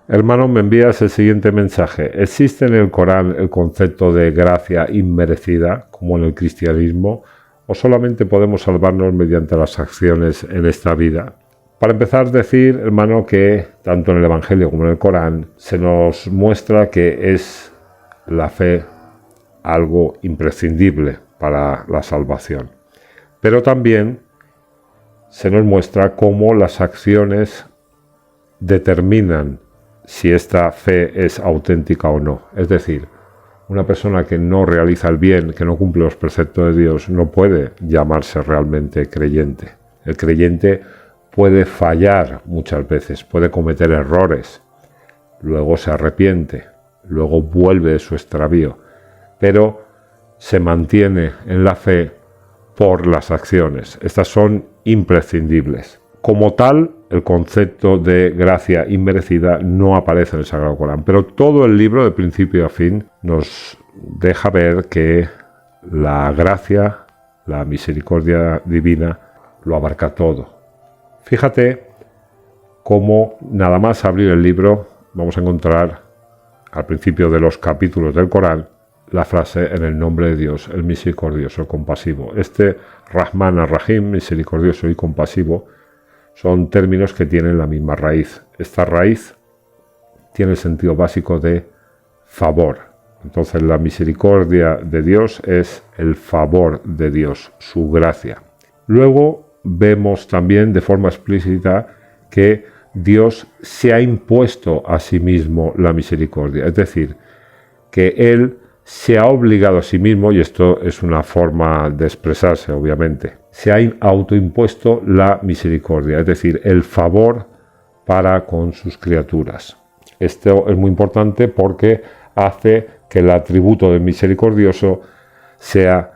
Hermano, me envías el siguiente mensaje. ¿Existe en el Corán el concepto de gracia inmerecida, como en el cristianismo, o solamente podemos salvarnos mediante las acciones en esta vida? Para empezar, decir, hermano, que tanto en el Evangelio como en el Corán se nos muestra que es la fe algo imprescindible para la salvación. Pero también se nos muestra cómo las acciones determinan si esta fe es auténtica o no. Es decir, una persona que no realiza el bien, que no cumple los preceptos de Dios, no puede llamarse realmente creyente. El creyente puede fallar muchas veces, puede cometer errores, luego se arrepiente, luego vuelve de su extravío, pero se mantiene en la fe por las acciones. Estas son imprescindibles. Como tal, el concepto de gracia inmerecida no aparece en el Sagrado Corán, pero todo el libro, de principio a fin, nos deja ver que la gracia, la misericordia divina, lo abarca todo. Fíjate cómo nada más abrir el libro vamos a encontrar al principio de los capítulos del Corán la frase en el nombre de Dios, el misericordioso, el compasivo. Este Rahman ar-Rahim, misericordioso y compasivo, son términos que tienen la misma raíz. Esta raíz tiene el sentido básico de favor. Entonces la misericordia de Dios es el favor de Dios, su gracia. Luego vemos también de forma explícita que Dios se ha impuesto a sí mismo la misericordia. Es decir, que Él se ha obligado a sí mismo, y esto es una forma de expresarse obviamente, se ha autoimpuesto la misericordia, es decir, el favor para con sus criaturas. Esto es muy importante porque hace que el atributo del misericordioso sea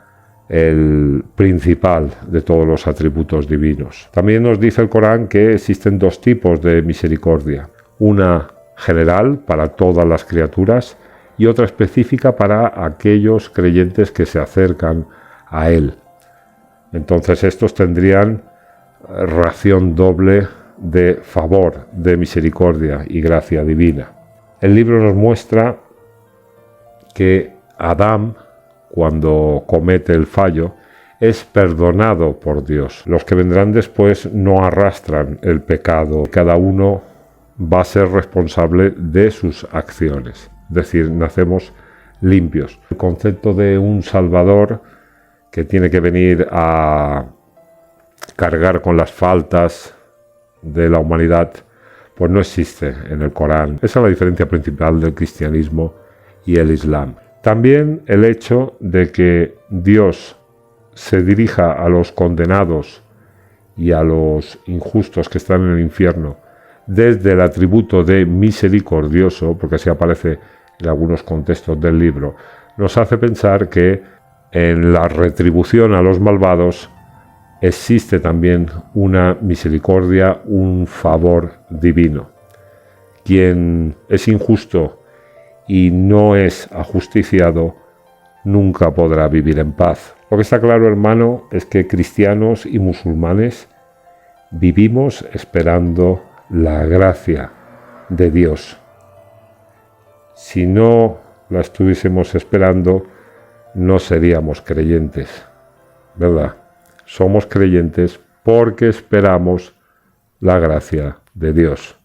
el principal de todos los atributos divinos. También nos dice el Corán que existen dos tipos de misericordia, una general para todas las criaturas y otra específica para aquellos creyentes que se acercan a Él. Entonces estos tendrían ración doble de favor, de misericordia y gracia divina. El libro nos muestra que Adán, cuando comete el fallo, es perdonado por Dios. Los que vendrán después no arrastran el pecado. Cada uno va a ser responsable de sus acciones. Es decir, nacemos limpios. El concepto de un Salvador que tiene que venir a cargar con las faltas de la humanidad, pues no existe en el Corán. Esa es la diferencia principal del cristianismo y el Islam. También el hecho de que Dios se dirija a los condenados y a los injustos que están en el infierno desde el atributo de misericordioso, porque así aparece en algunos contextos del libro, nos hace pensar que en la retribución a los malvados existe también una misericordia, un favor divino. Quien es injusto y no es ajusticiado nunca podrá vivir en paz. Lo que está claro, hermano, es que cristianos y musulmanes vivimos esperando la gracia de Dios. Si no la estuviésemos esperando, no seríamos creyentes, ¿verdad? Somos creyentes porque esperamos la gracia de Dios.